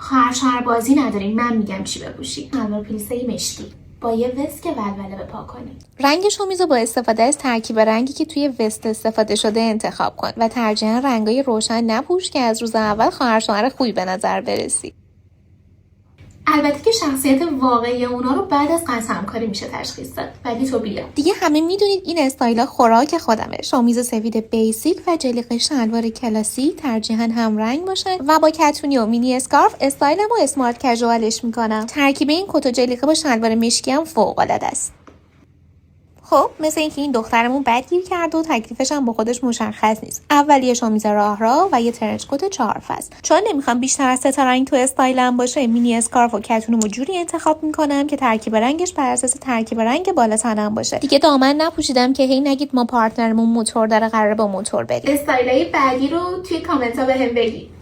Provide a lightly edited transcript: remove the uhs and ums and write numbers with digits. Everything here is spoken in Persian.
خواهر بازی نداریم، من میگم چی بپوشی. شلوار پلیسه مشکی با یه وست که ولوله به پا کنی. رنگ شومیز رو با استفاده از ترکیب رنگی که توی وست استفاده شده انتخاب کن و ترجیحاً رنگای روشن نپوش که از روز اول خواهر شوهر خوبی به نظر برسی. البته که شخصیت واقعی اونا رو بعد از قسمکاری میشه تشخیص داد، ولی تو بیا. دیگه همه میدونید این استایلا خوراک خودمه. شومیز سفید بیسیک و جلیقه شلوار کلاسیک ترجیحاً هم رنگ باشن و با کتونی و مینی اسکارف استایلمو اسمارت کژوالش میکنم. ترکیب این کت و جلیقه با شلوار مشکی هم فوق العاده است. خب مثل اینکه این دخترمون بدگیر کرد و تکلیفش هم با خودش مشخص نیست. اول یه شومیز راه و یه ترنچ کت 4 فصل. چون نمیخوام بیشتر از 3 تا رنگ تو استایلم باشه، مینی اسکارف و کتونمو جوری انتخاب میکنم که ترکیب رنگش بر اساس ترکیب رنگ بالا تنم باشه. دیگه دامن نپوشیدم که هی نگید ما پارتنرمون موتور داره قراره با موتور بریم. استایلای بعدی رو توی کامنت ها بهم بگید.